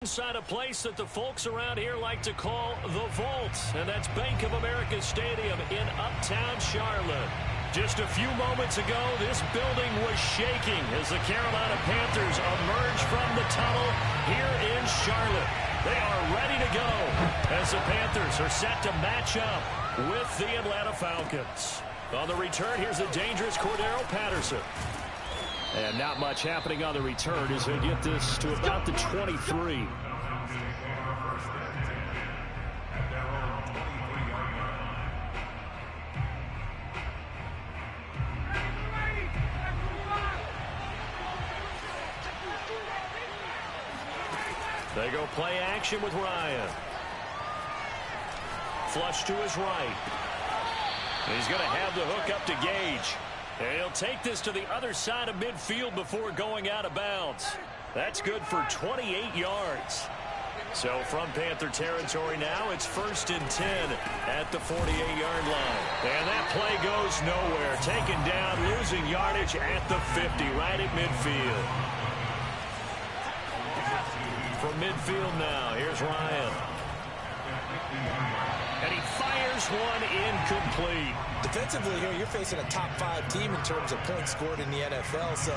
Inside a place that the folks around here like to call the Vault, and that's Bank of America Stadium in uptown Charlotte. Just a few moments ago, this building was shaking as the Carolina Panthers emerged from the tunnel here in Charlotte. They are ready to go as the Panthers are set to match up with the Atlanta Falcons. On the return, here's the dangerous Cordero Patterson. And not much happening on the return as they get this to about the 23. They go play action with Ryan. Flush to his right. He's going to have the hook up to Gage. And he'll take this to the other side of midfield before going out of bounds. That's good for 28 yards. So from Panther territory now, it's 1st and 10 at the 48-yard line. And that play goes nowhere. Taken down, losing yardage at the 50, right at midfield. From midfield now, here's Ryan. And he fires one incomplete. Defensively here, you're facing a top-5 team in terms of points scored in the NFL. So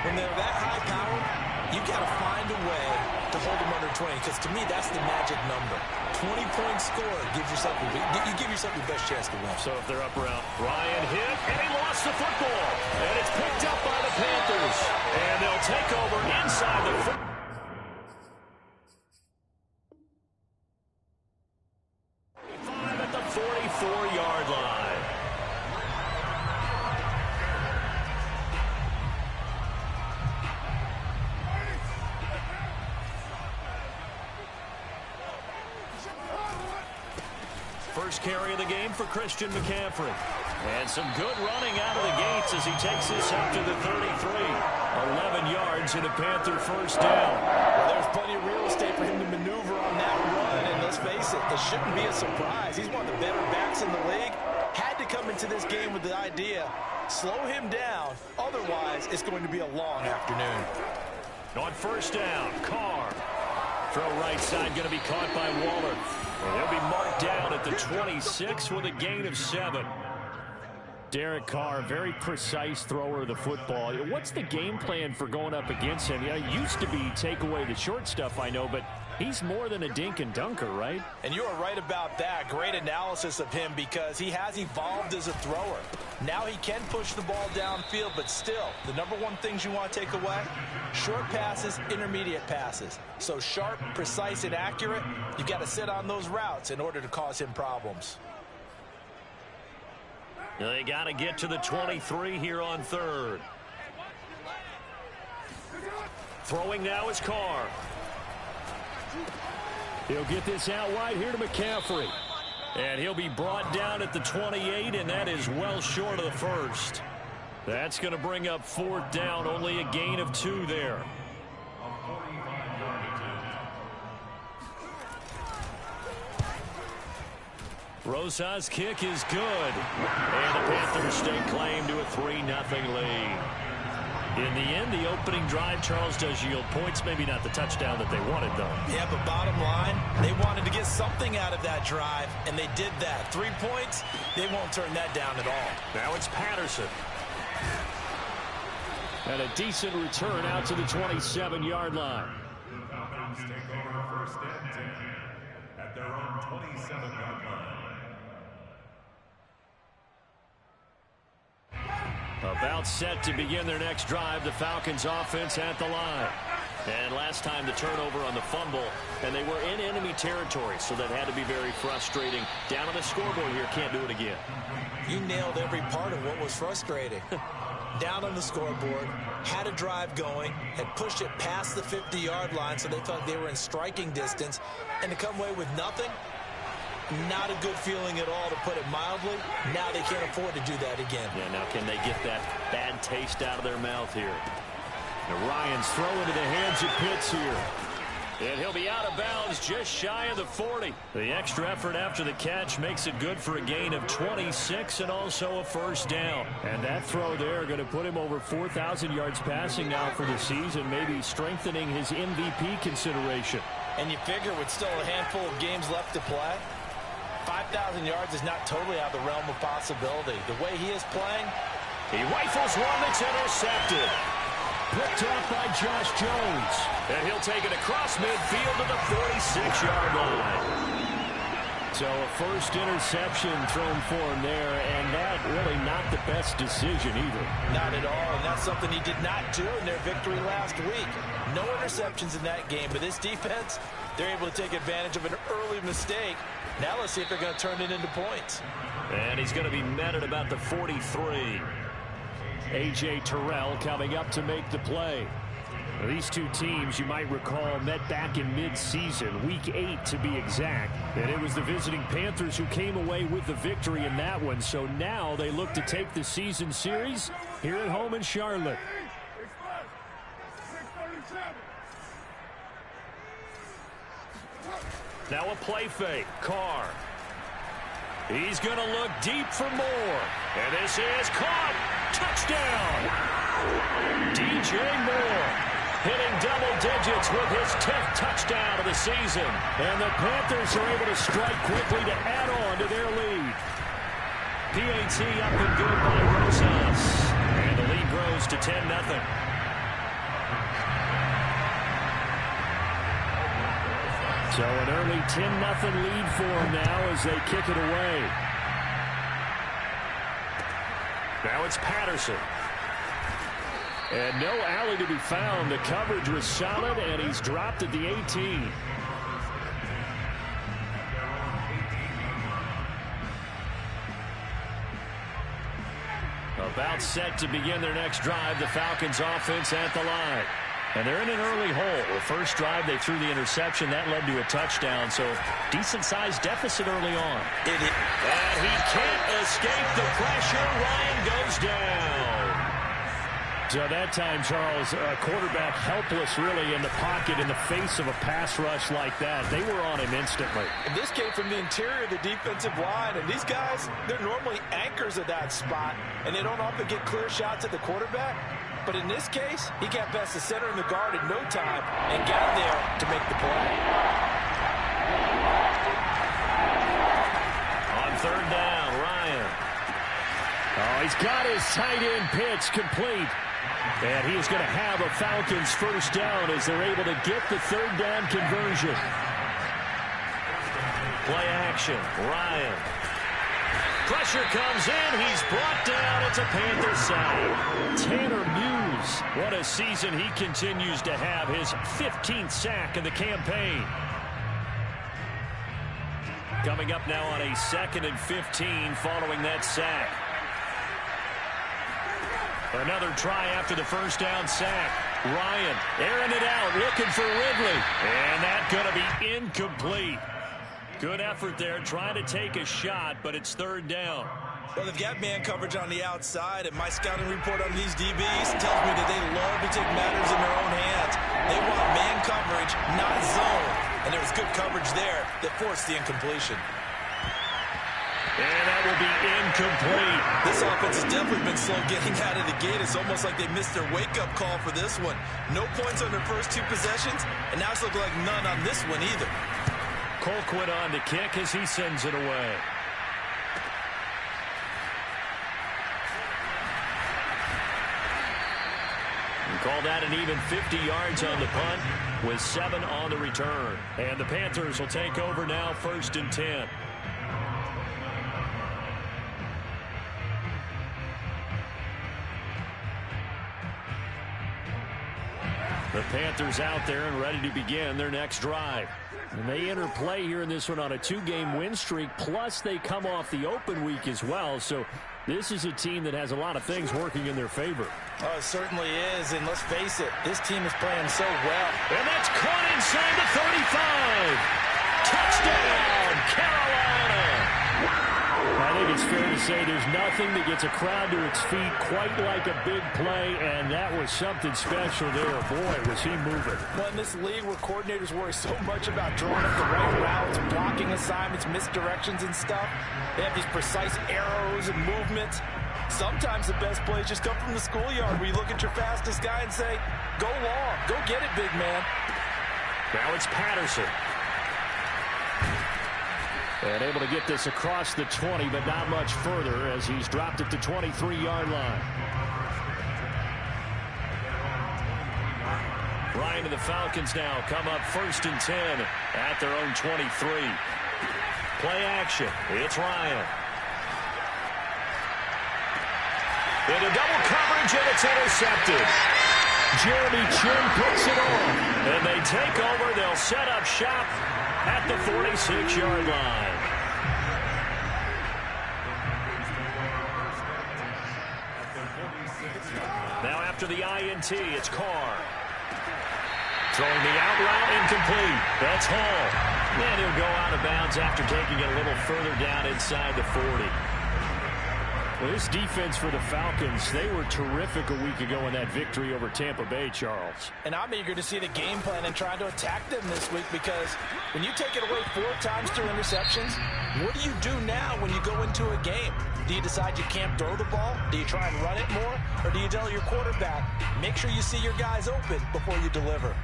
when they're that high-powered, you've got to find a way to hold them under 20. Because to me, that's the magic number. 20 points scored gives yourself you give yourself your best chance to win. So if they're up around, Ryan hit, and he lost the football. And it's picked up by the Panthers. And they'll take over inside the football. At the 44-yard line. First carry of the game for Christian McCaffrey. And some good running out of the gates as he takes this up to the 33. 11 yards and a Panther first down. Well, there's plenty of real estate for him to maneuver on that run. And let's face it, this shouldn't be a surprise. He's one of the better backs in the league. Had to come into this game with the idea, slow him down. Otherwise, it's going to be a long afternoon. On first down, Carr. Throw right side going to be caught by Waller. And he'll be marked down at the 26 with a gain of 7. Derek Carr, very precise thrower of the football. What's the game plan for going up against him? Yeah, he used to be take away the short stuff, I know, but he's more than a dink and dunker, right? And you are right about that. Great analysis of him because he has evolved as a thrower. Now he can push the ball downfield, but still, the number one things you want to take away, short passes, intermediate passes. So sharp, precise, and accurate, you've got to sit on those routes in order to cause him problems. They got to get to the 23 here on third. Throwing now is Carr. He'll get this out wide here to McCaffrey. And he'll be brought down at the 28, and that is well short of the first. That's going to bring up 4th down, only a gain of 2 there. Rosa's kick is good. And the Panthers stake claim to a 3-0 lead. In the end, the opening drive, Charles, does yield points. Maybe not the touchdown that they wanted, though. Yeah, but bottom line, they wanted to get something out of that drive, and they did that. 3 points, they won't turn that down at all. Now it's Patterson. And a decent return out to the 27-yard line. The Falcons take over 1st and 10 at their own 27-yard line. About set to begin their next drive, the Falcons offense at the line. And last time the turnover on the fumble, and they were in enemy territory, so that had to be very frustrating. Down on the scoreboard here, can't do it again. You nailed every part of what was frustrating. Down on the scoreboard, had a drive going, had pushed it past the 50-yard line, so they felt they were in striking distance, and to come away with nothing, not a good feeling at all, to put it mildly. Now they can't afford to do that again. Yeah, now can they get that bad taste out of their mouth here? Now Ryan's throw into the hands of Pitts here. And he'll be out of bounds just shy of the 40. The extra effort after the catch makes it good for a gain of 26 and also a first down. And that throw there going to put him over 4,000 yards passing now for the season, maybe strengthening his MVP consideration. And you figure with still a handful of games left to play, 5,000 yards is not totally out of the realm of possibility. The way he is playing, he rifles one that's intercepted. Picked off by Josh Jones. And he'll take it across midfield to the 46-yard line. So a first interception thrown for him there, and that really not the best decision either. Not at all, and that's something he did not do in their victory last week. No interceptions in that game, but this defense, they're able to take advantage of an early mistake. Now let's see if they're going to turn it into points. And he's going to be met at about the 43. A.J. Terrell coming up to make the play. Now, these two teams, you might recall, met back in mid-season, Week 8 to be exact. And it was the visiting Panthers who came away with the victory in that one. So now they look to take the season series here at home in Charlotte. Now a play fake. Carr. He's going to look deep for more. And this is caught. Touchdown. DJ Moore hitting double digits with his 10th touchdown of the season. And the Panthers are able to strike quickly to add on to their lead. PAT up and good by Rosas. And the lead grows to 10-0. So an early 10-0 lead for them now as they kick it away. Now it's Patterson. And no alley to be found. The coverage was solid, and he's dropped at the 18. About set to begin their next drive, the Falcons offense at the line. And they're in an early hole. The first drive, they threw the interception. That led to a touchdown, so decent-sized deficit early on. And he can't escape the pressure. Ryan goes down. So that time, Charles, a quarterback helpless really in the pocket in the face of a pass rush like that. They were on him instantly. And this came from the interior of the defensive line. And these guys, they're normally anchors at that spot, and they don't often get clear shots at the quarterback. But in this case, he got past the center and the guard in no time and got there to make the play. On third down, Ryan. Oh, he's got his tight end pitch complete. And he is going to have a Falcons first down as they're able to get the third down conversion. Play action, Ryan. Pressure comes in. He's brought down. It's a Panther sack. Tanner Muse. What a season he continues to have. His 15th sack of the campaign. Coming up now on a 2nd and 15 following that sack. Another try after the first down sack. Ryan airing it out, looking for Ridley. And that's going to be incomplete. Good effort there, trying to take a shot, but it's third down. Well, they've got man coverage on the outside, and my scouting report on these DBs tells me that they love to take matters in their own hands. They want man coverage, not zone. And there was good coverage there that forced the incompletion. And that will be incomplete. This offense has definitely been slow getting out of the gate. It's almost like they missed their wake-up call for this one. No points on their first two possessions, and now it's looking like none on this one either. Colquitt on to kick as he sends it away. And call that an even 50 yards on the punt with 7 on the return. And the Panthers will take over now, 1st and 10. The Panthers out there and ready to begin their next drive. And they enter play here in this one on a 2-game win streak, plus they come off the open week as well. So this is a team that has a lot of things working in their favor. Oh, it certainly is, and let's face it, this team is playing so well. And that's caught inside the 35. Touchdown, Carolina. I think it's fair to say there's nothing that gets a crowd to its feet quite like a big play, and that was something special there. Boy, was he moving. Well, in this league where coordinators worry so much about drawing up the right routes, blocking assignments, misdirections and stuff, they have these precise arrows and movements. Sometimes the best plays just come from the schoolyard where you look at your fastest guy and say, go long, go get it, big man. Now it's Patterson. And able to get this across the 20, but not much further as he's dropped at the 23-yard line. Ryan and the Falcons now come up 1st and 10 at their own 23. Play action. It's Ryan. Into double coverage, and it's intercepted. Jeremy Chin picks it off. And they take over. They'll set up shop at the 46-yard line. Now after the INT, it's Carr. Throwing the out route incomplete. That's Hall. And he'll go out of bounds after taking it a little further down inside the 40. Well, this defense for the Falcons, they were terrific a week ago in that victory over Tampa Bay, Charles. And I'm eager to see the game plan and try to attack them this week, because when you take it away 4 times through interceptions, what do you do now when you go into a game? Do you decide you can't throw the ball? Do you try and run it more? Or do you tell your quarterback, make sure you see your guys open before you deliver?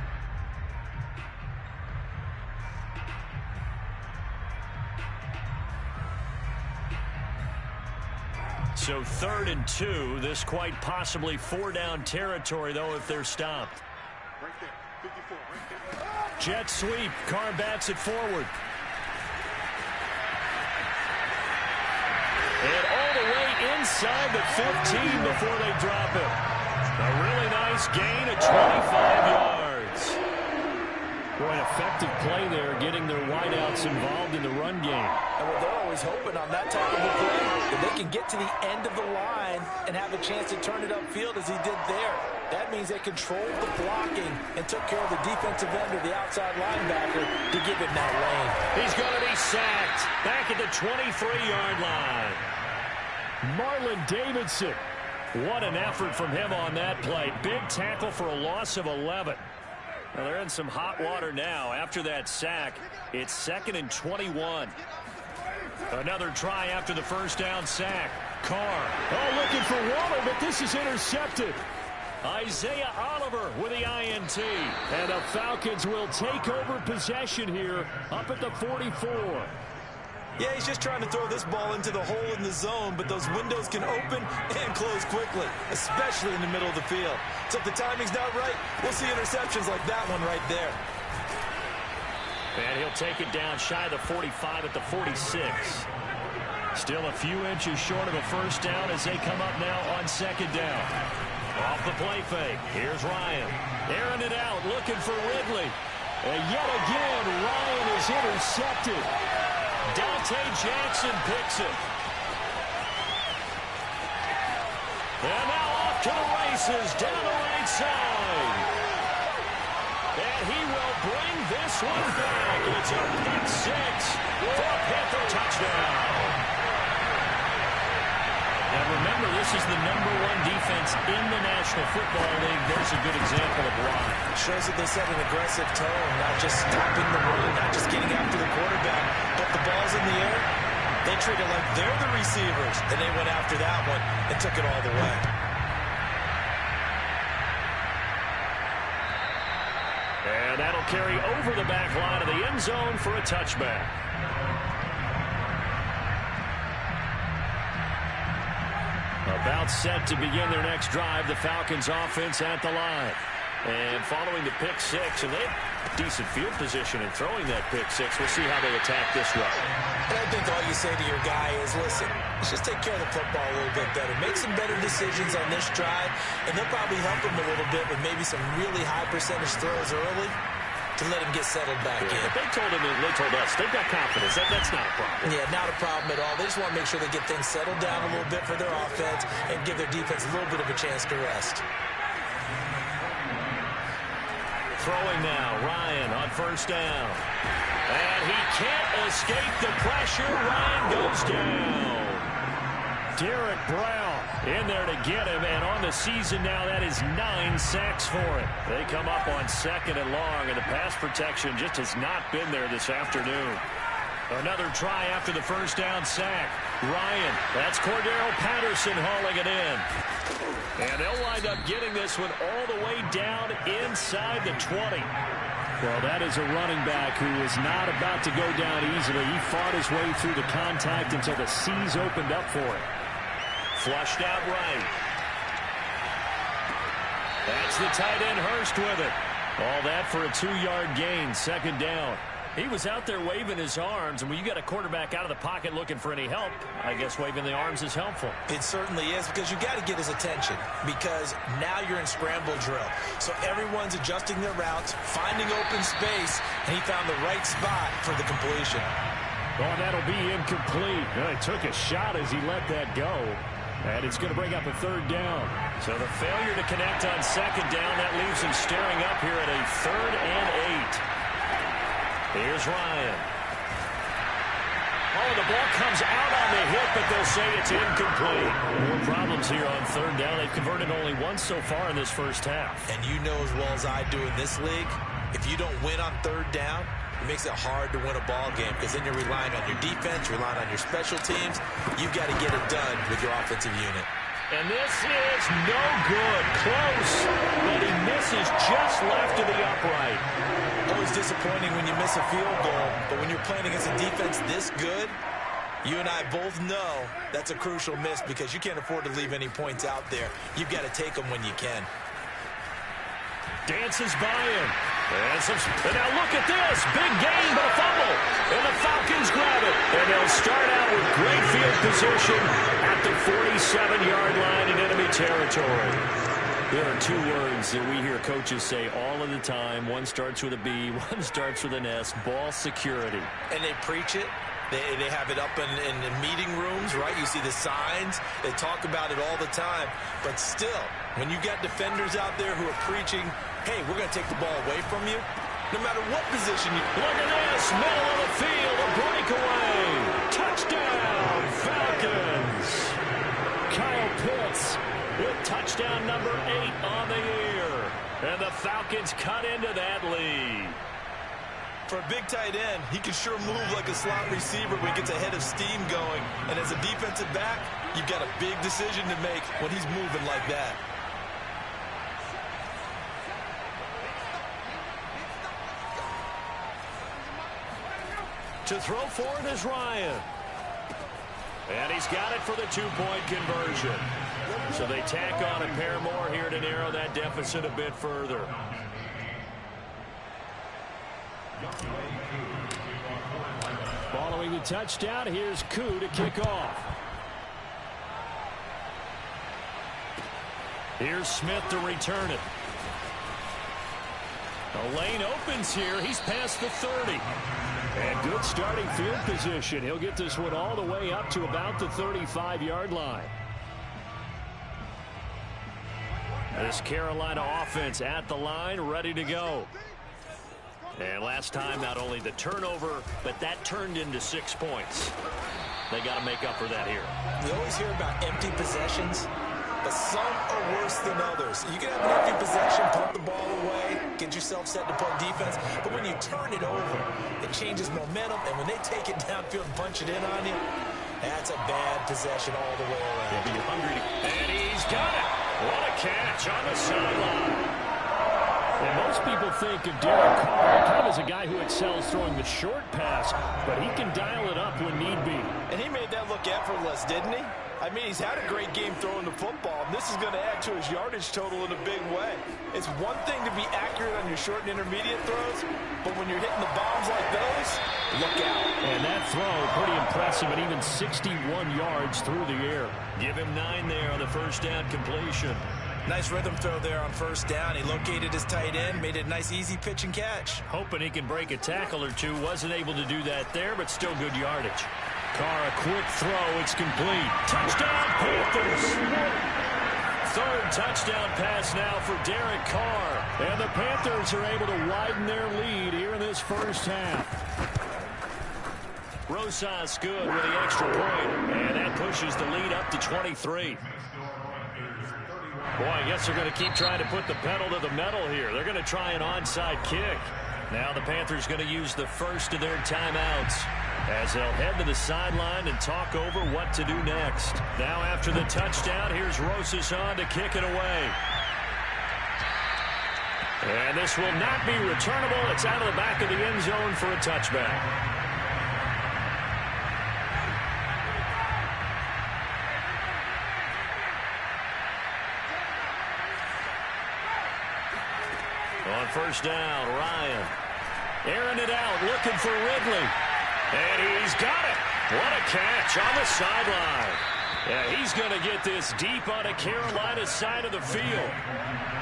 So 3rd and 2. This quite possibly 4-down territory, though, if they're stopped. Right there, 54, right there. Jet sweep. Carr bats it forward. And all the way inside the 15 before they drop it. A really nice gain of 25 yards. Boy, an effective play there, getting their wideouts involved in the run game. And well, they're always hoping on that type of a play that they can get to the end of the line and have a chance to turn it upfield as he did there. That means they controlled the blocking and took care of the defensive end or the outside linebacker to give him that lane. He's going to be sacked back at the 23-yard line. Marlon Davidson. What an effort from him on that play. Big tackle for a loss of 11. Now they're in some hot water now. After that sack, it's 2nd and 21. Another try after the first down sack. Carr. Oh, looking for Waller, but this is intercepted. Isaiah Oliver with the INT. And the Falcons will take over possession here up at the 44. Yeah, he's just trying to throw this ball into the hole in the zone, but those windows can open and close quickly, especially in the middle of the field. So if the timing's not right, we'll see interceptions like that one right there. And he'll take it down shy of the 45 at the 46. Still a few inches short of a first down as they come up now on 2nd down. Off the play fake. Here's Ryan. Airing it out, looking for Ridley. And yet again, Ryan is intercepted. Dante Jackson picks it. And now off to the races down the right side. And he will bring this one back. It's a pick 6 for a Panther touchdown. And remember, this is the #1 defense in the National Football League. There's a good example of why. It shows that they set an aggressive tone, not just stopping the run, not just getting after the quarterback, but the ball's in the air. They treat it like they're the receivers, and they went after that one and took it all the way. And that'll carry over the back line of the end zone for a touchback. About set to begin their next drive, the Falcons offense at the line. And following the pick 6, and they have decent field position in throwing that pick 6. We'll see how they attack this run. And I think all you say to your guy is, listen, let's just take care of the football a little bit better. Make some better decisions on this drive, and they'll probably help him a little bit with maybe some really high percentage throws early to let him get settled back in. But they told us, they've got confidence. That's not a problem. Yeah, not a problem at all. They just want to make sure they get things settled down a little bit for their offense and give their defense a little bit of a chance to rest. Throwing now, Ryan on first down. And he can't escape the pressure. Ryan goes down. Derek Brown in there to get him, and on the season now, that is 9 sacks for him. They come up on 2nd and long, and the pass protection just has not been there this afternoon. Another try after the first down sack. Ryan, that's Cordero Patterson hauling it in. And they'll wind up getting this one all the way down inside the 20. Well, that is a running back who is not about to go down easily. He fought his way through the contact until the C's opened up for him. Flushed out right. That's the tight end Hurst with it. All that for a 2-yard gain, 2nd down. He was out there waving his arms, and when you got a quarterback out of the pocket looking for any help, I guess waving the arms is helpful. It certainly is, because you got to get his attention, because now you're in scramble drill. So everyone's adjusting their routes, finding open space, and he found the right spot for the completion. Oh, that'll be incomplete. He took a shot as he let that go, and it's going to bring up a 3rd down. So the failure to connect on 2nd down, that leaves him staring up here at a 3rd and 8. Here's Ryan. Oh, the ball comes out on the hit, but they'll say it's incomplete. More problems here on 3rd down. They've converted only once so far in this first half. And you know as well as I do in this league, if you don't win on 3rd down, it makes it hard to win a ball game, because then you're relying on your defense, you're relying on your special teams. You've got to get it done with your offensive unit. And this is no good. Close, but he misses just left of the upright. Always disappointing when you miss a field goal, but when you're playing against a defense this good, you and I both know that's a crucial miss, because you can't afford to leave any points out there. You've got to take them when you can. Dances by him. And now look at this. Big gain, but a fumble. And the Falcons grab it. And they'll start out with great field position at the 47-yard line in enemy territory. There are 2 words that we hear coaches say all of the time. One starts with a B, one starts with an S. Ball security. And they preach it. They have it up in meeting rooms, right? You see the signs. They talk about it all the time. But still, when you got defenders out there who are preaching, hey, we're going to take the ball away from you, no matter what position you... Look at this, middle of the field, a breakaway. Touchdown, Falcons. Kyle Pitts with touchdown number 8 on the year. And the Falcons cut into that lead. For a big tight end, he can sure move like a slot receiver when he gets a head of steam going. And as a defensive back, you've got a big decision to make when he's moving like that. To throw for it is Ryan. And he's got it for the 2-point conversion. So they tack on a pair more here to narrow that deficit a bit further. Following the touchdown, here's Koo to kick off. Here's Smith to return it. The lane opens here. He's past the 30. And good starting field position. He'll get this one all the way up to about the 35-yard line. This Carolina offense at the line, ready to go. And last time, not only the turnover, but that turned into 6 points. They got to make up for that here. We always hear about empty possessions, but some are worse than others. You can have an empty possession, punt the ball away, get yourself set to play defense, but when you turn it over, it changes momentum, and when they take it downfield and punch it in on you, that's a bad possession all the way around. Yeah, but you're hungry. And he's got it. What a catch on the sideline. And most people think of Derek Carr kind of as a guy who excels throwing the short pass, but he can dial it up when need be. And he made that look effortless, didn't he? I mean, he's had a great game throwing the football, and this is going to add to his yardage total in a big way. It's one thing to be accurate on your short and intermediate throws, but when you're hitting the bombs like those, look out. And that throw, pretty impressive, at even 61 yards through the air. Give him 9 there on the first down completion. Nice rhythm throw there on first down. He located his tight end, made it a nice, easy pitch and catch. Hoping he can break a tackle or two. Wasn't able to do that there, but still good yardage. Carr, a quick throw. It's complete. Touchdown, Panthers. 3rd touchdown pass now for Derek Carr. And the Panthers are able to widen their lead here in this first half. Rosas good with the extra point, and that pushes the lead up to 23. Boy, I guess they're going to keep trying to put the pedal to the metal here. They're going to try an onside kick. Now the Panthers going to use the first of their timeouts as they'll head to the sideline and talk over what to do next. Now after the touchdown, here's Rosas on to kick it away. And this will not be returnable. It's out of the back of the end zone for a touchback. On first down, Ryan. Airing it out, looking for Ridley. And he's got it. What a catch on the sideline. Yeah, he's going to get this deep on the Carolina side of the field.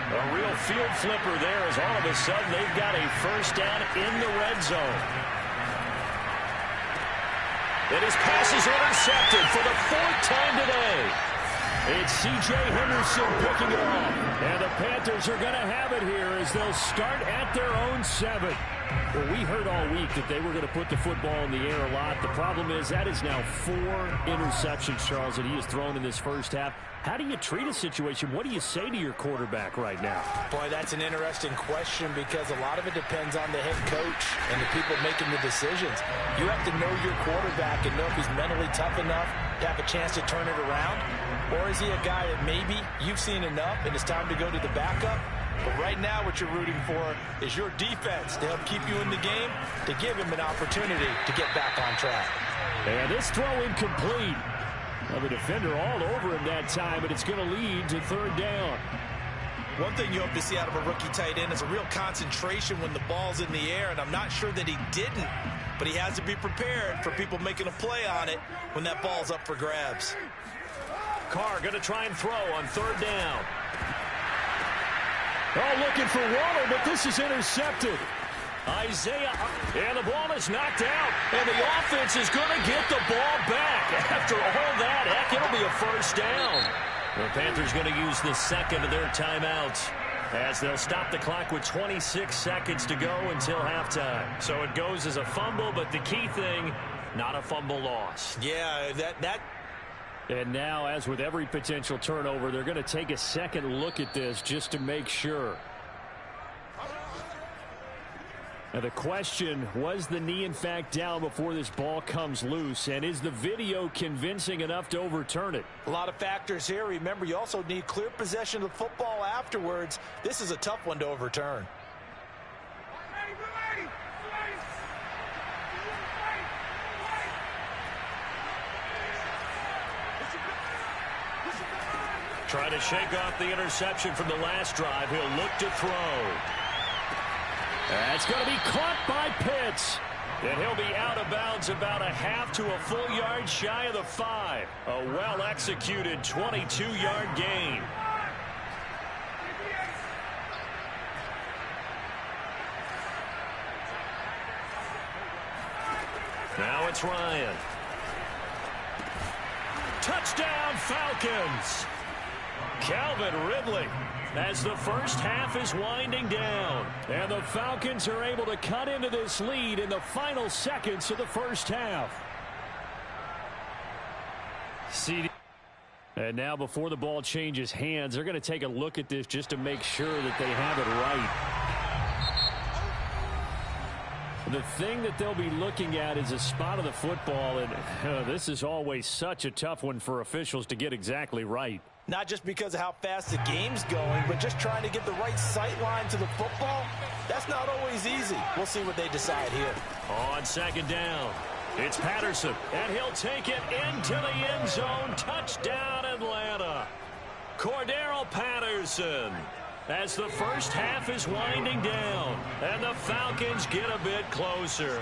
A real field flipper there as all of a sudden they've got a first down in the red zone. And his pass is intercepted for the 4th time today. It's C.J. Henderson picking it off. And the Panthers are going to have it here as they'll start at their own 7. Well, we heard all week that they were going to put the football in the air a lot. The problem is that is now 4 interceptions, Charles, that he has thrown in this first half. How do you treat a situation? What do you say to your quarterback right now? Boy, that's an interesting question because a lot of it depends on the head coach and the people making the decisions. You have to know your quarterback and know if he's mentally tough enough to have a chance to turn it around. Or is he a guy that maybe you've seen enough and it's time to go to the backup? But right now what you're rooting for is your defense to help keep you in the game, to give him an opportunity to get back on track. And this throw incomplete. Well, the defender all over him that time, but it's going to lead to 3rd down. One thing you hope to see out of a rookie tight end is a real concentration when the ball's in the air, and I'm not sure that he didn't, but he has to be prepared for people making a play on it when that ball's up for grabs. Carr going to try and throw on 3rd down. Oh, looking for Waller, but this is intercepted. Isaiah, and the ball is knocked out, and the offense is going to get the ball back. After all that, heck, it'll be a first down. The Panthers going to use the second of their timeouts as they'll stop the clock with 26 seconds to go until halftime. So it goes as a fumble, but the key thing, not a fumble loss. Yeah, that. And now, as with every potential turnover, they're going to take a second look at this just to make sure. Now the question, was the knee in fact down before this ball comes loose? And is the video convincing enough to overturn it? A lot of factors here. Remember, you also need clear possession of the football afterwards. This is a tough one to overturn. Trying to shake off the interception from the last drive. He'll look to throw. That's going to be caught by Pitts. And he'll be out of bounds about a half to a full yard shy of the 5. A well-executed 22-yard gain. Now it's Ryan. Touchdown, Falcons. Calvin Ridley as the first half is winding down. And the Falcons are able to cut into this lead in the final seconds of the first half. And now before the ball changes hands, they're going to take a look at this just to make sure that they have it right. The thing that they'll be looking at is a spot of the football, and this is always such a tough one for officials to get exactly right. Not just because of how fast the game's going, but just trying to get the right sight line to the football. That's not always easy. We'll see what they decide here. On second down, it's Patterson, and he'll take it into the end zone. Touchdown, Atlanta. Cordero Patterson. As the first half is winding down, and the Falcons get a bit closer.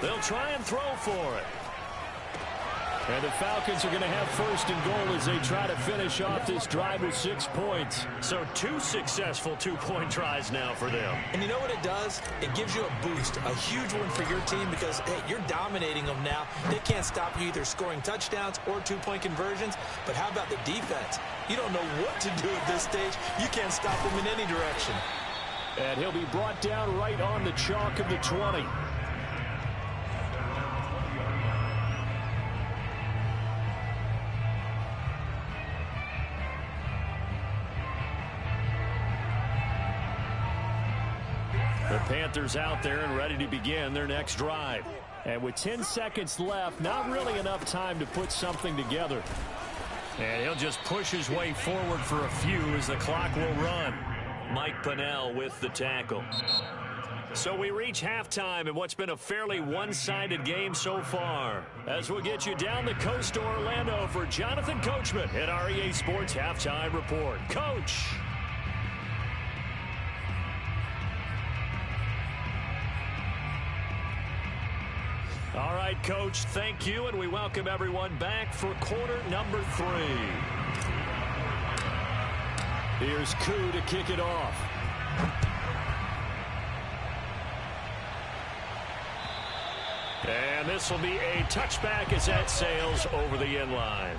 They'll try and throw for it. And the Falcons are going to have first and goal as they try to finish off this drive with 6 points. So 2 successful two-point tries now for them. And you know what it does? It gives you a boost, a huge one for your team because, hey, you're dominating them now. They can't stop you either scoring touchdowns or two-point conversions. But how about the defense? You don't know what to do at this stage. You can't stop them in any direction. And he'll be brought down right on the chalk of the 20. The Panthers out there and ready to begin their next drive. And with 10 seconds left, not really enough time to put something together. And he'll just push his way forward for a few as the clock will run. Mike Pennell with the tackle. So we reach halftime in what's been a fairly one-sided game so far. As we'll get you down the coast to Orlando for Jonathan Coachman at our EA Sports Halftime Report. Coach. All right, Coach, thank you, and we welcome everyone back for quarter number 3. Here's Koo to kick it off. And this will be a touchback as that sails over the end line.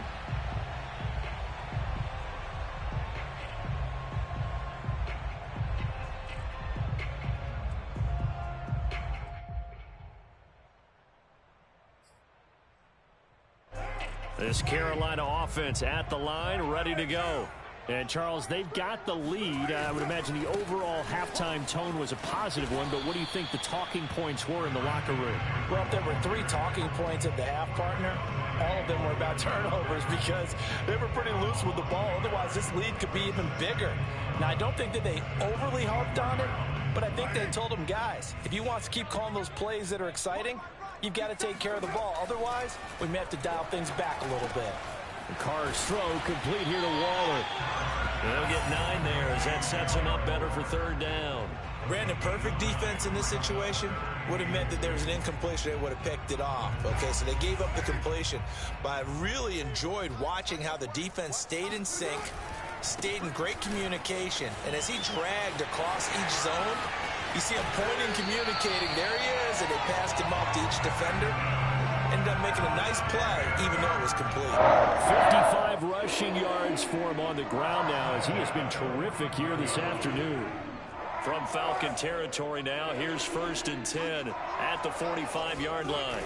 This Carolina offense at the line, ready to go. And, Charles, they've got the lead. I would imagine the overall halftime tone was a positive one, but what do you think the talking points were in the locker room? Well, if there were 3 talking points at the half, partner, all of them were about turnovers because they were pretty loose with the ball. Otherwise, this lead could be even bigger. Now, I don't think that they overly harped on it, but I think they told them, guys, if you want to keep calling those plays that are exciting, you've got to take care of the ball. Otherwise, we may have to dial things back a little bit. Carr's throw complete here to Waller. They'll get 9 there as that sets him up better for 3rd down. Brandon, perfect defense in this situation would have meant that there was an incompletion. They would have picked it off. Okay, so they gave up the completion. But I really enjoyed watching how the defense stayed in sync, stayed in great communication. And as he dragged across each zone, you see him pointing, communicating. There he is, and they passed him off to each defender. Ended up making a nice play, even though it was complete. 55 rushing yards for him on the ground now as he has been terrific here this afternoon. From Falcon territory now, here's 1st and 10 at the 45-yard line.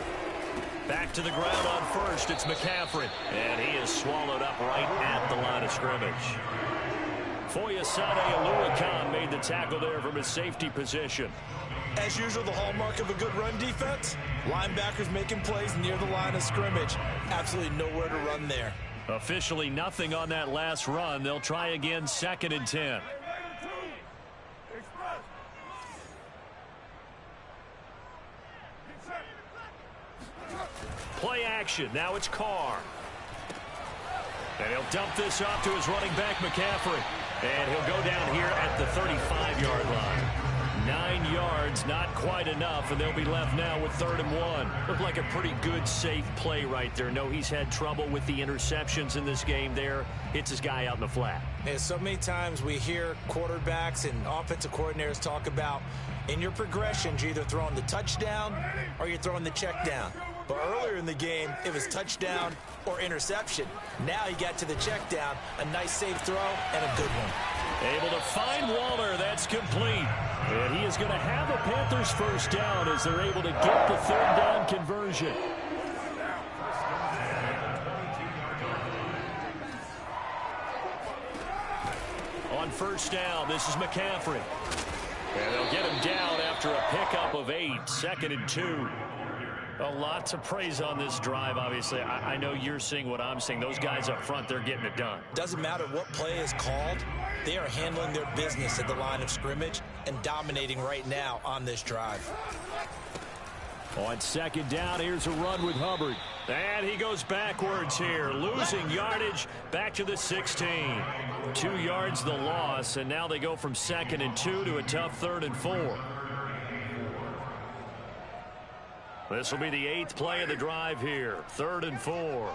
Back to the ground on first, it's McCaffrey. And he is swallowed up right at the line of scrimmage. Foyesade Oluwakan made the tackle there from his safety position. As usual, the hallmark of a good run defense, linebackers making plays near the line of scrimmage. Absolutely nowhere to run there. Officially nothing on that last run. They'll try again 2nd and 10. Play action. Now it's Carr. And he'll dump this off to his running back, McCaffrey. And he'll go down here at the 35-yard line. 9 yards, not quite enough, and they'll be left now with 3rd and 1. Looked like a pretty good, safe play right there. No, he's had trouble with the interceptions in this game there. Hits his guy out in the flat. Yeah, so many times we hear quarterbacks and offensive coordinators talk about in your progressions, you're either throwing the touchdown or you're throwing the check down. But earlier in the game, it was touchdown or interception. Now he got to the check down, a nice safe throw, and a good one. Able to find Waller. That's complete. And he is going to have a Panthers 1st down as they're able to get the 3rd down conversion. On 1st down, this is McCaffrey. And they'll get him down after a pickup of 8, 2nd and 2. A lot to praise on this drive, obviously. I know you're seeing what I'm seeing. Those guys up front, they're getting it done. Doesn't matter what play is called. They are handling their business at the line of scrimmage and dominating right now on this drive. On 2nd down, here's a run with Hubbard. And he goes backwards here, losing yardage back to the 16. 2 yards the loss, and now they go from 2nd and 2 to a tough 3rd and 4. This will be the 8th play of the drive here. 3rd and 4.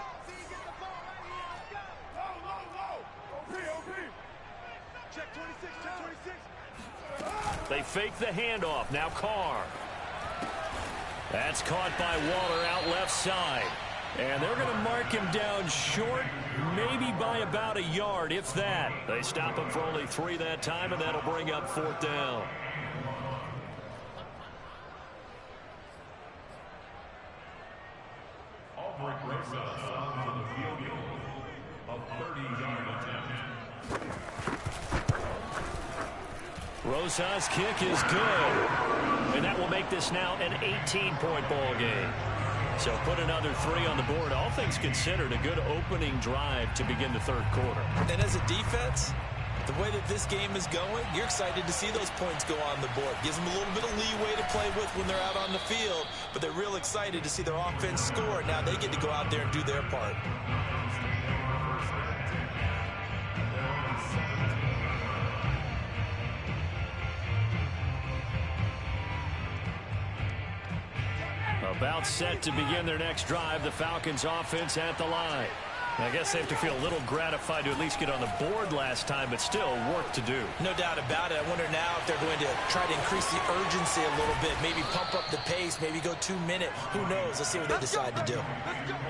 They fake the handoff. Now Carr. That's caught by Waller out left side. And they're going to mark him down short, maybe by about a yard, if that. They stop him for only 3 that time, and that'll bring up 4th down. Albrecht Rosas on the field goal of 30-yard attempt. Rosas' kick is good. And that will make this now an 18-point ball game. So put another 3 on the board. All things considered, a good opening drive to begin the 3rd quarter. And as a defense, the way that this game is going, you're excited to see those points go on the board. Gives them a little bit of leeway to play with when they're out on the field, but they're real excited to see their offense score. Now they get to go out there and do their part. About set to begin their next drive. The Falcons offense at the line. I guess they have to feel a little gratified to at least get on the board last time, but still work to do. No doubt about it. I wonder now if they're going to try to increase the urgency a little bit, maybe pump up the pace, maybe go 2-minute. Who knows? Let's see what they decide to do.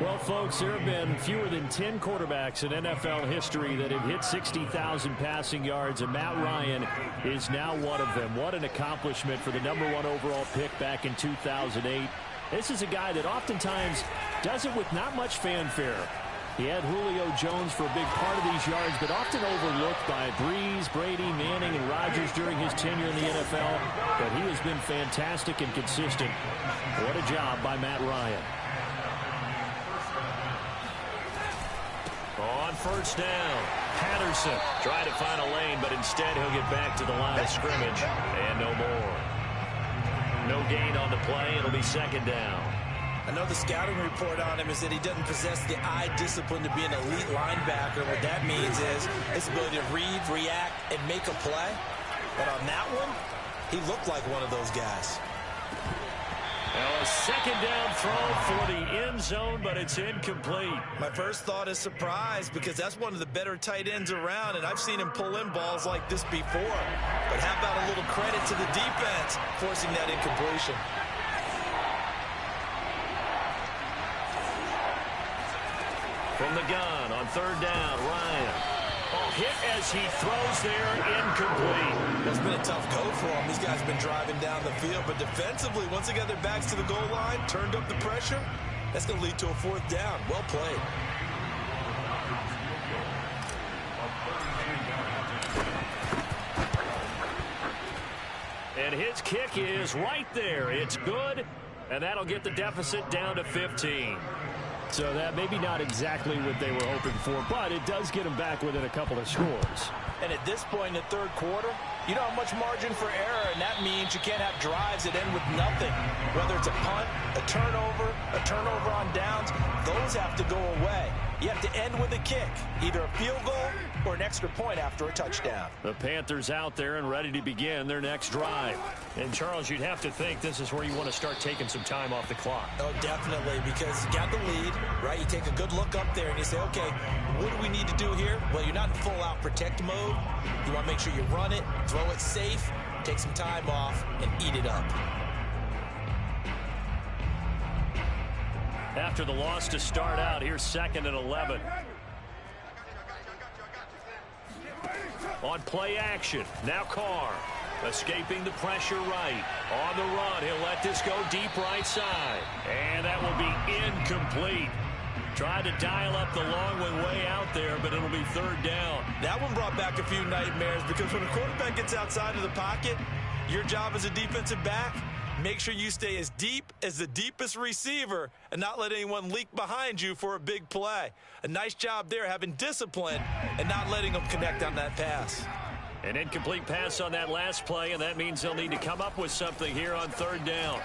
Well, folks, there have been fewer than 10 quarterbacks in NFL history that have hit 60,000 passing yards, and Matt Ryan is now one of them. What an accomplishment for the #1 overall pick back in 2008. This is a guy that oftentimes does it with not much fanfare. He had Julio Jones for a big part of these yards, but often overlooked by Breeze, Brady, Manning, and Rodgers during his tenure in the NFL. But he has been fantastic and consistent. What a job by Matt Ryan. On 1st down, Patterson tried to find a lane, but instead he'll get back to the line of scrimmage and no more. No gain on the play. It'll be 2nd down. I know the scouting report on him is that he doesn't possess the eye discipline to be an elite linebacker. What that means is his ability to read, react, and make a play. But on that one, he looked like one of those guys. Now a 2nd down throw for the end zone, but it's incomplete. My first thought is surprise because that's one of the better tight ends around, and I've seen him pull in balls like this before. But how about a little credit to the defense forcing that incompletion? From the gun on 3rd down, Ryan. Hit as he throws there, incomplete. It's been a tough go for him. These guys have been driving down the field, but defensively, once they got their backs to the goal line, turned up the pressure, that's going to lead to a 4th down. Well played. And his kick is right there. It's good, and that'll get the deficit down to 15. So that maybe not exactly what they were hoping for, but it does get them back within a couple of scores. And at this point in the 3rd quarter, you don't have much margin for error, and that means you can't have drives that end with nothing. Whether it's a punt, a turnover on downs, those have to go away. You have to end with a kick, either a field goal or an extra point after a touchdown. The Panthers out there and ready to begin their next drive. And, Charles, you'd have to think this is where you want to start taking some time off the clock. Oh, definitely, because you got the lead, right? You take a good look up there and you say, okay, what do we need to do here? Well, you're not in full-out protect mode. You want to make sure you run it, throw it safe, take some time off, and eat it up. After the loss to start out, here's 2nd and 11. On play action, now Carr. Escaping the pressure right. On the run, he'll let this go deep right side. And that will be incomplete. Tried to dial up the long way out there, but it'll be 3rd down. That one brought back a few nightmares because when a quarterback gets outside of the pocket, your job as a defensive back, make sure you stay as deep as the deepest receiver and not let anyone leak behind you for a big play. A nice job there having discipline and not letting them connect on that pass. An incomplete pass on that last play, and that means they'll need to come up with something here on 3rd down.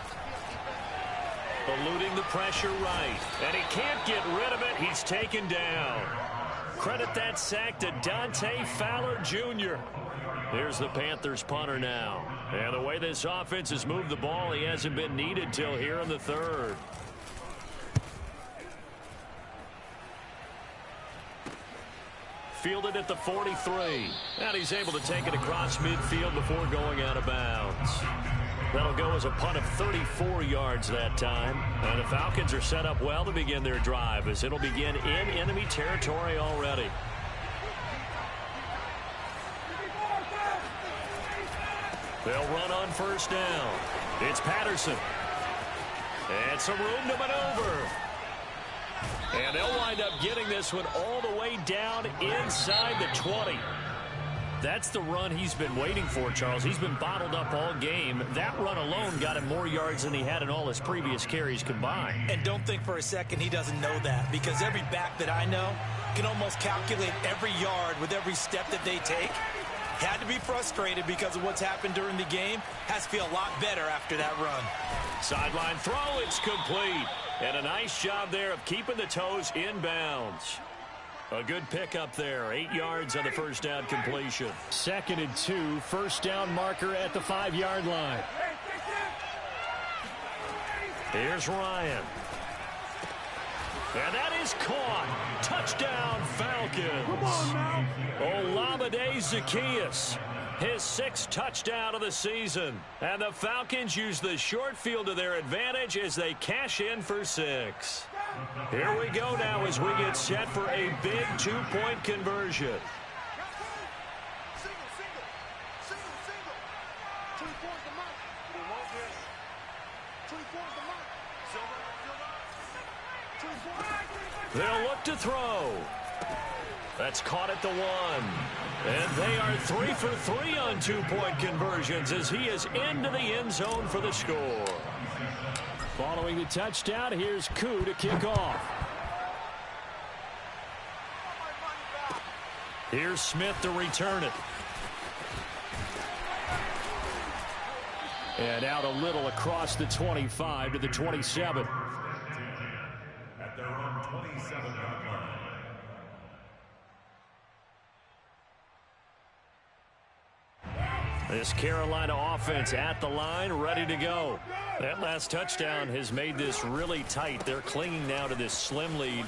Eluding the pressure right, and he can't get rid of it. He's taken down. Credit that sack to Dante Fowler Jr. Here's the Panthers punter now. And the way this offense has moved the ball, he hasn't been needed till here in the third. Fielded at the 43. And he's able to take it across midfield before going out of bounds. That'll go as a punt of 34 yards that time. And the Falcons are set up well to begin their drive as it'll begin in enemy territory already. They'll run on first down. It's Patterson. And some room to maneuver. And they'll wind up getting this one all the way down inside the 20. That's the run he's been waiting for, Charles. He's been bottled up all game. That run alone got him more yards than he had in all his previous carries combined. And don't think for a second he doesn't know that, because every back that I know can almost calculate every yard with every step that they take. Had to be frustrated because of what's happened during the game. Has to feel a lot better after that run. Sideline throw, it's complete. And a nice job there of keeping the toes in bounds. A good pickup there. 8 yards on the first down completion. 2nd and 2, first down marker at the 5-yard line. Here's Ryan. And that is caught. Touchdown, Falcons. Come on now. Olamide Zaccheaus, his 6th touchdown of the season. And the Falcons use the short field to their advantage as they cash in for 6. Here we go now as we get set for a big 2-point conversion. They'll look to throw. That's caught at the 1. And they are 3 for 3 on 2-point conversions as he is into the end zone for the score. Following the touchdown, here's Koo to kick off. Here's Smith to return it. And out a little across the 25 to the 27. At their own 27-yard line. This Carolina offense at the line, ready to go. That last touchdown has made this really tight. They're clinging now to this slim lead.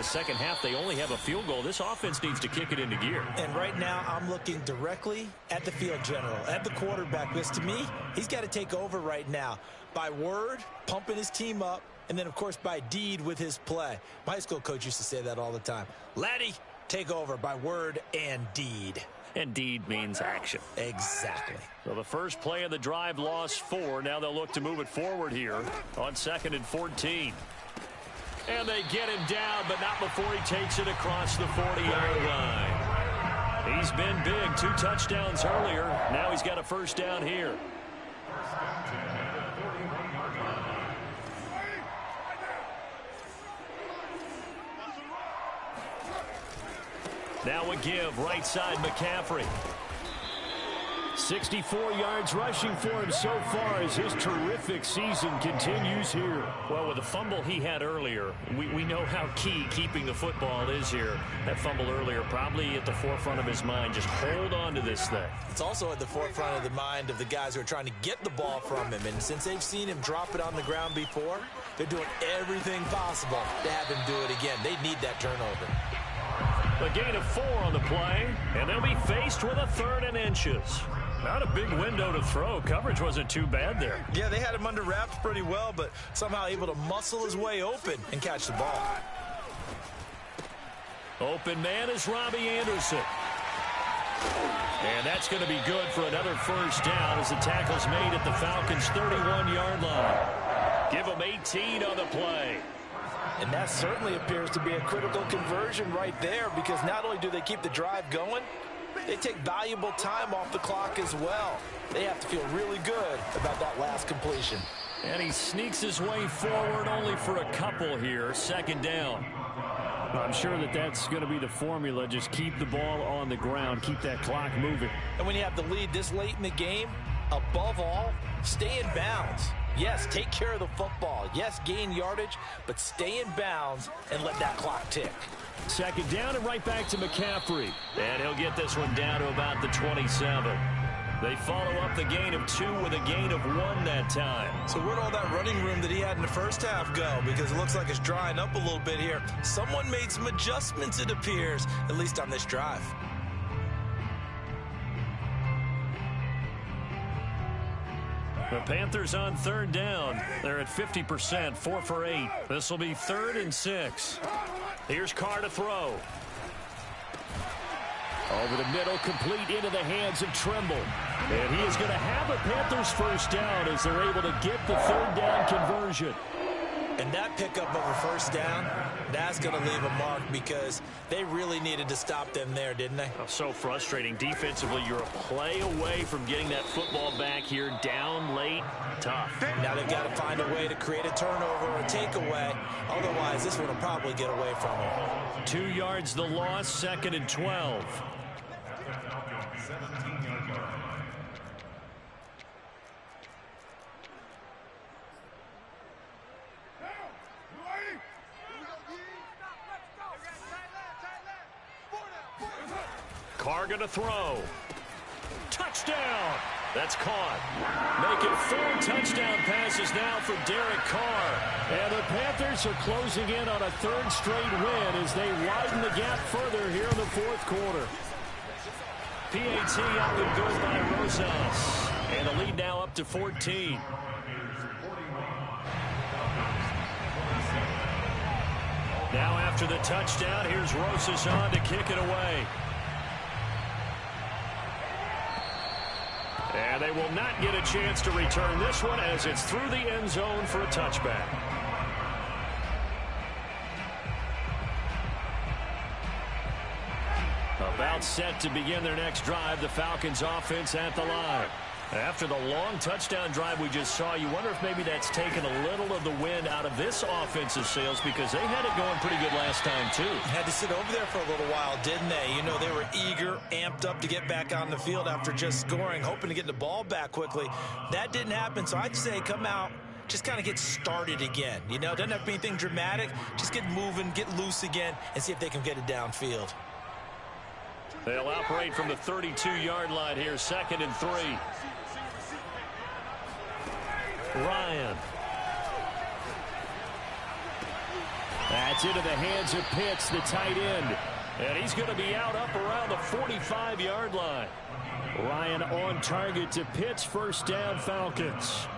Second half, they only have a field goal. This offense needs to kick it into gear. And right now, I'm looking directly at the field general, at the quarterback. Because to me, he's got to take over right now. By word, pumping his team up, and then, of course, by deed with his play. My high school coach used to say that all the time. Laddie, take over by word and deed. And deed means action. Exactly. So the first play of the drive lost 4. Now they'll look to move it forward here on 2nd and 14. And they get him down, but not before he takes it across the 40-yard line. He's been big. 2 touchdowns earlier. Now he's got a first down here. Now a give, right side McCaffrey. 64 yards rushing for him so far as his terrific season continues here. Well, with the fumble he had earlier, we know how key keeping the football is here. That fumble earlier probably at the forefront of his mind. Just hold on to this thing. It's also at the forefront of the mind of the guys who are trying to get the ball from him. And since they've seen him drop it on the ground before, they're doing everything possible to have him do it again. They need that turnover. A gain of 4 on the play, and they'll be faced with a 3rd and inches. Not a big window to throw. Coverage wasn't too bad there. Yeah, they had him under wraps pretty well, but somehow able to muscle his way open and catch the ball. Open man is Robbie Anderson. And that's going to be good for another first down as the tackle's made at the Falcons' 31-yard line. Give them 18 on the play. And that certainly appears to be a critical conversion right there, because not only do they keep the drive going, they take valuable time off the clock as well. They have to feel really good about that last completion. And he sneaks his way forward only for a couple here. 2nd down. I'm sure that's going to be the formula. Just keep the ball on the ground. Keep that clock moving. And when you have the lead this late in the game, above all, stay in bounds. Yes, take care of the football. Yes, gain yardage, but stay in bounds and let that clock tick. Second down and right back to McCaffrey. And he'll get this one down to about the 27. They follow up the gain of 2 with a gain of 1 that time. So where'd all that running room that he had in the first half go? Because it looks like it's drying up a little bit here. Someone made some adjustments, it appears, at least on this drive. The Panthers on third down. They're at 50%, 4 for 8. This will be 3rd and 6. Here's Carr to throw. Over the middle, complete into the hands of Trimble. And he is going to have a Panthers first down as they're able to get the 3rd down conversion. And that pickup of a first down, that's going to leave a mark because they really needed to stop them there, didn't they? Oh, so frustrating. Defensively, you're a play away from getting that football back here down late. Tough. Now they've got to find a way to create a turnover or a takeaway. Otherwise, this one will probably get away from them. 2 yards the loss, 2nd and 12. Carr going to throw. Touchdown. That's caught. Making 4 touchdown passes now for Derek Carr. And the Panthers are closing in on a 3rd straight win as they widen the gap further here in the 4th quarter. PAT up and good by Rosas. And the lead now up to 14. Now after the touchdown, here's Rosas on to kick it away. And they will not get a chance to return this one as it's through the end zone for a touchback. About set to begin their next drive, the Falcons offense at the line. After the long touchdown drive we just saw, you wonder if maybe that's taken a little of the wind out of this offensive sails because they had it going pretty good last time too. Had to sit over there for a little while, didn't they? You know, they were eager, amped up to get back on the field after just scoring, hoping to get the ball back quickly. That didn't happen, so I'd say come out, just kind of get started again. You know, doesn't have to be anything dramatic. Just get moving, get loose again, and see if they can get it downfield. They'll operate from the 32-yard line here, 2nd and 3. Ryan. That's into the hands of Pitts, the tight end. And he's going to be out up around the 45-yard line. Ryan on target to Pitts, first down, Falcons.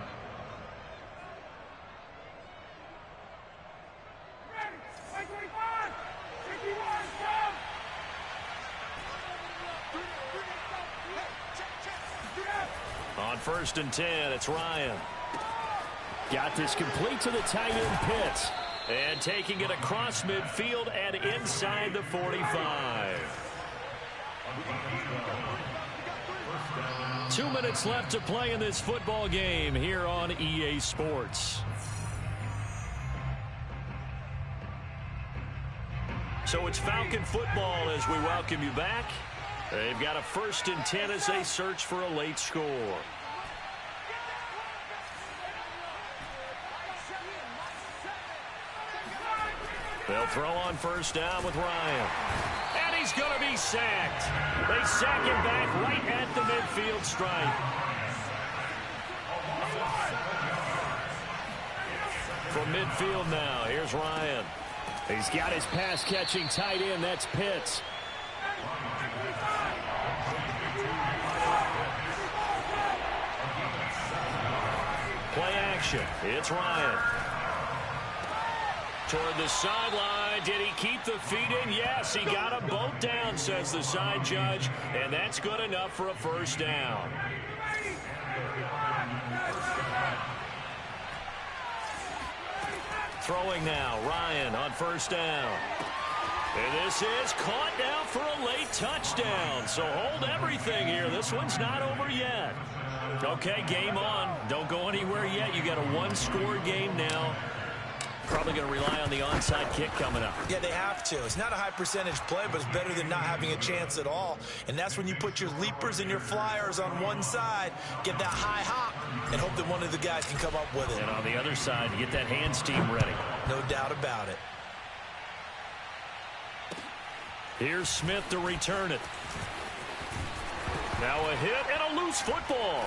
On 1st and 10, it's Ryan. Got this complete to the tight end, Pitts. And taking it across midfield and inside the 45. 2 minutes left to play in this football game here on EA Sports. So it's Falcon football as we welcome you back. They've got a 1st and 10 as they search for a late score. They'll throw on 1st down with Ryan. And he's going to be sacked. They sack him back right at the midfield stripe. From midfield now, here's Ryan. He's got his pass-catching tight end. That's Pitts. Play action. It's Ryan. Toward the sideline. Did he keep the feet in? Yes, he got them both down, says the side judge. And that's good enough for a 1st down. Throwing now. Ryan on 1st down. And this is caught now for a late touchdown. So hold everything here. This one's not over yet. Okay, game on. Don't go anywhere yet. You got a 1-score game now. Probably going to rely on the onside kick coming up. Yeah, they have to. It's not a high percentage play, but it's better than not having a chance at all. And that's when you put your leapers and your flyers on one side, get that high hop, and hope that one of the guys can come up with it. And on the other side, get that hands team ready. No doubt about it. Here's Smith to return it. Now a hit and a loose football.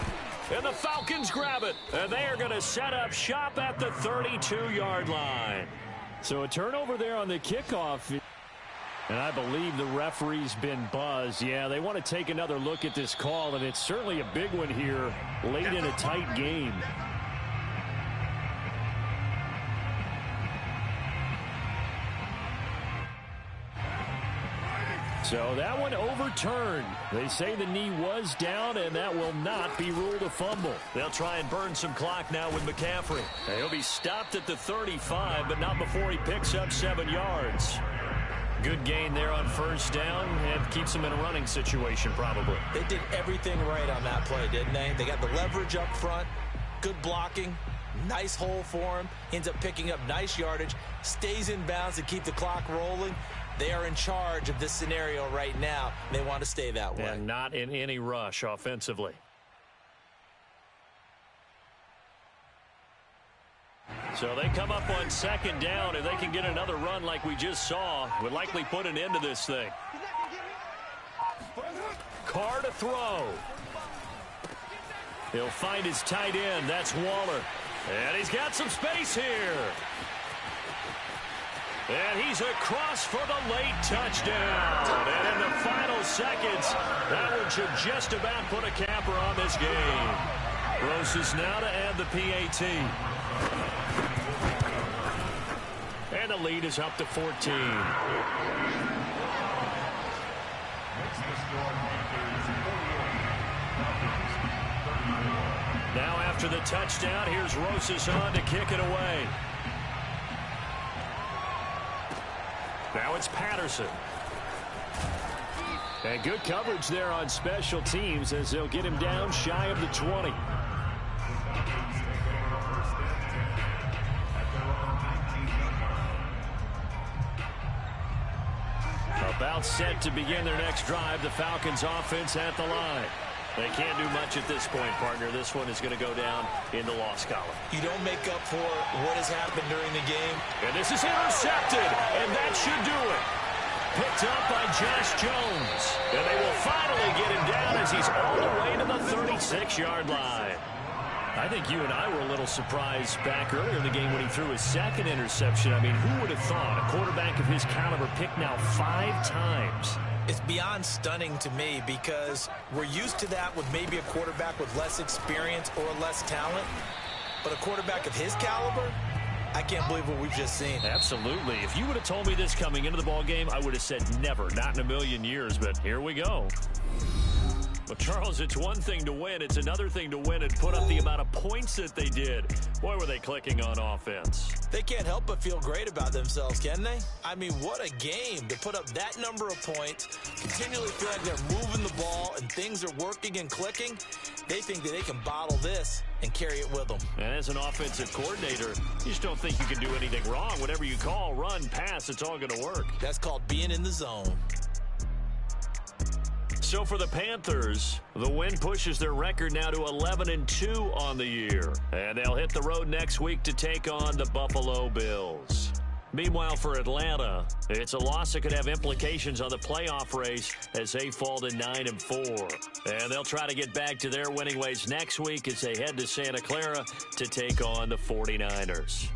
And the Falcons grab it. And they are going to set up shop at the 32-yard line. So a turnover there on the kickoff. And I believe the referee's been buzzed. Yeah, they want to take another look at this call, and it's certainly a big one here late in a tight game. So that one overturned. They say the knee was down, and that will not be ruled a fumble. They'll try and burn some clock now with McCaffrey. He'll be stopped at the 35, but not before he picks up 7 yards. Good gain there on first down and keeps him in a running situation probably. They did everything right on that play, didn't they? They got the leverage up front, good blocking, nice hole for him, ends up picking up nice yardage, stays in bounds to keep the clock rolling. They are in charge of this scenario right now. They want to stay that way. And not in any rush offensively. So they come up on second down. If they can get another run like we just saw, would likely put an end to this thing. Carr to throw. He'll find his tight end. That's Waller. And he's got some space here. And he's across for the late touchdown. And in the final seconds, that one should just about put a capper on this game. Roses now to add the PAT. And the lead is up to 14. Now after the touchdown, here's Roses on to kick it away. Now it's Patterson. And good coverage there on special teams as they'll get him down shy of the 20. About set to begin their next drive. The Falcons offense at the line. They can't do much at this point, partner. This one is going to go down in the loss column. You don't make up for what has happened during the game. And this is intercepted, and that should do it. Picked up by Josh Jones. And they will finally get him down as he's all the way to the 36-yard line. I think you and I were a little surprised back earlier in the game when he threw his second interception. I mean, who would have thought a quarterback of his caliber picked now 5 times? It's beyond stunning to me because we're used to that with maybe a quarterback with less experience or less talent. But a quarterback of his caliber, I can't believe what we've just seen. Absolutely. If you would have told me this coming into the ballgame, I would have said never, not in a million years. But here we go. Well, Charles, it's one thing to win. It's another thing to win and put up the amount of points that they did. Boy, were they clicking on offense. They can't help but feel great about themselves, can they? I mean, what a game to put up that number of points, continually feel like they're moving the ball and things are working and clicking. They think that they can bottle this and carry it with them. And as an offensive coordinator, you just don't think you can do anything wrong. Whatever you call, run, pass, it's all going to work. That's called being in the zone. So for the Panthers, the win pushes their record now to 11-2 on the year. And they'll hit the road next week to take on the Buffalo Bills. Meanwhile, for Atlanta, it's a loss that could have implications on the playoff race as they fall to 9-4. And they'll try to get back to their winning ways next week as they head to Santa Clara to take on the 49ers.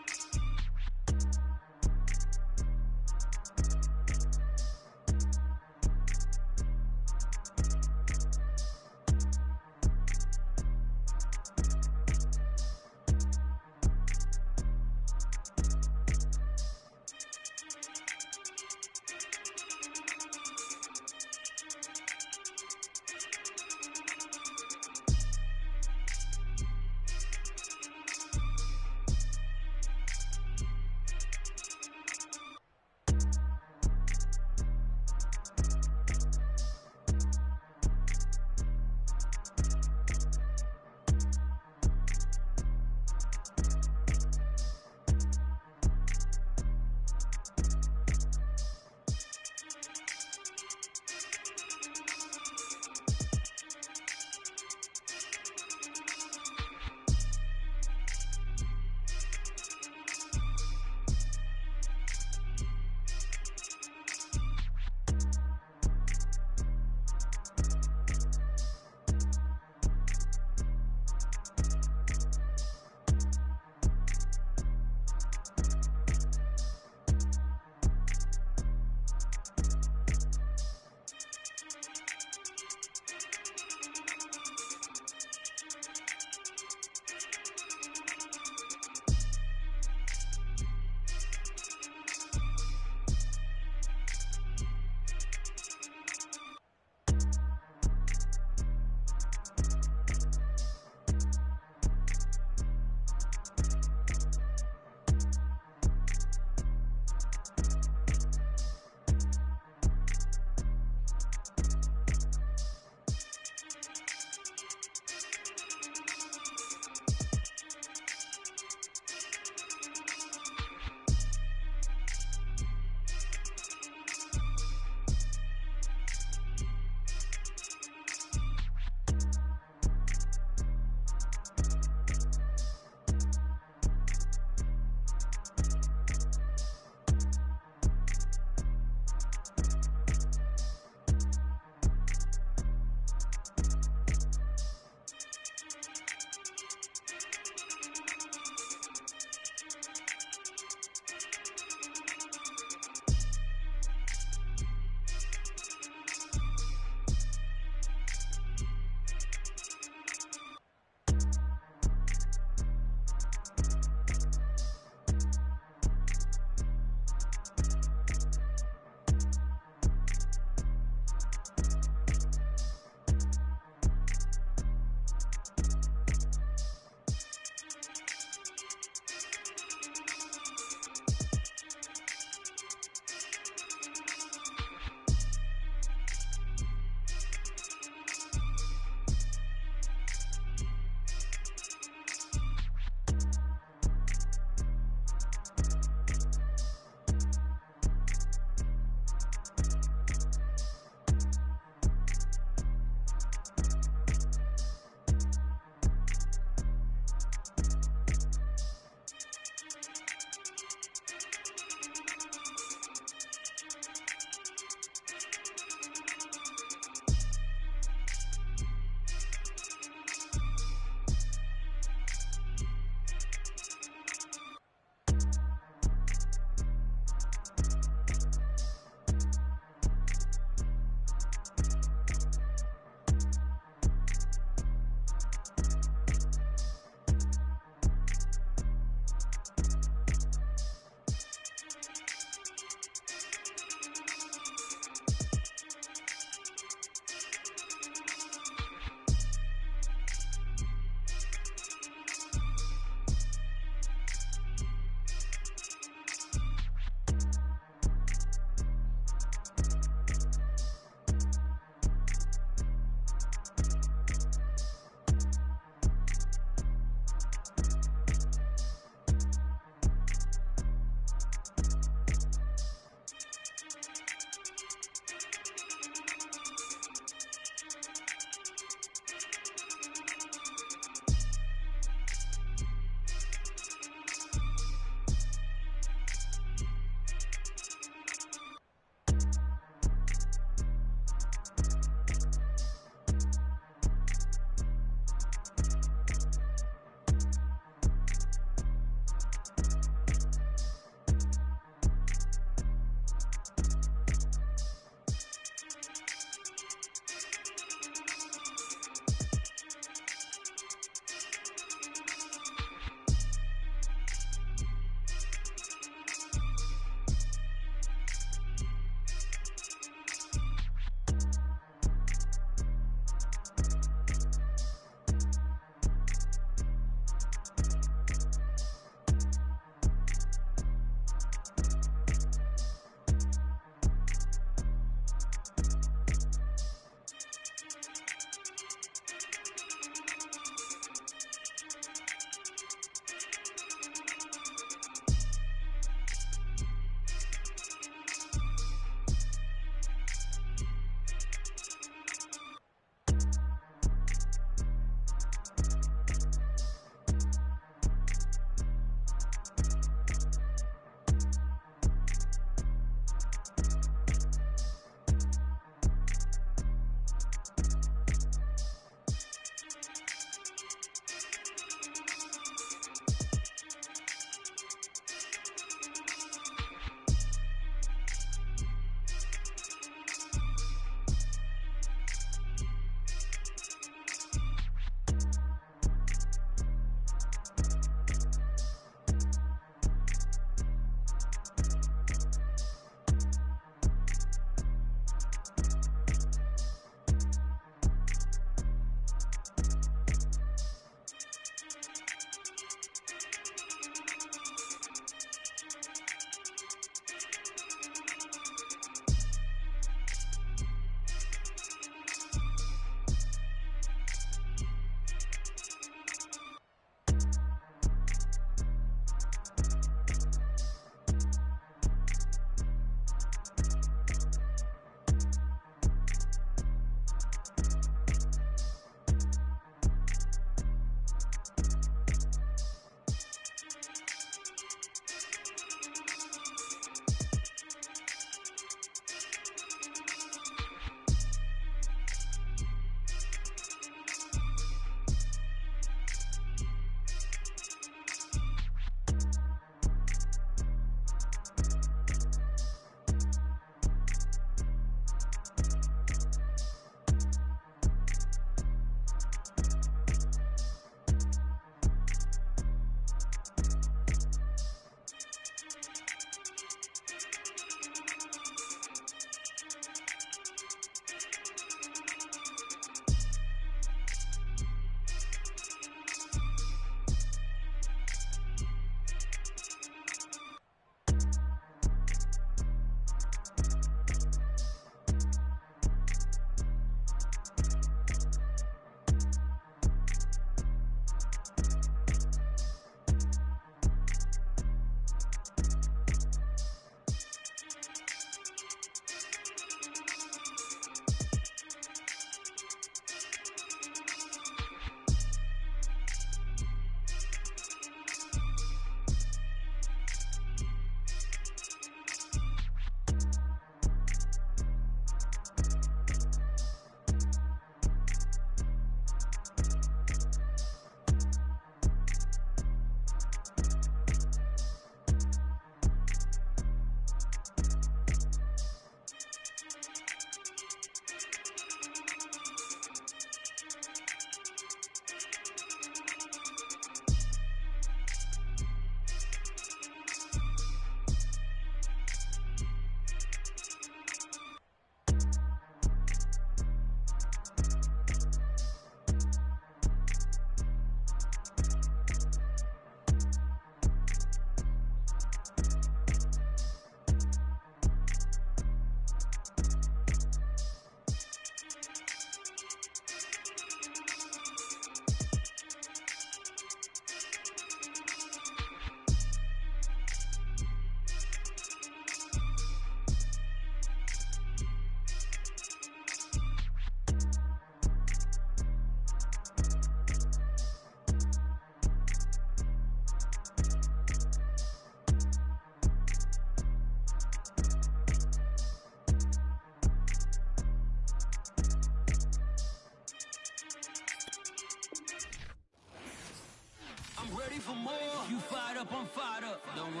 for more. You fired up, I'm fired up. Don't run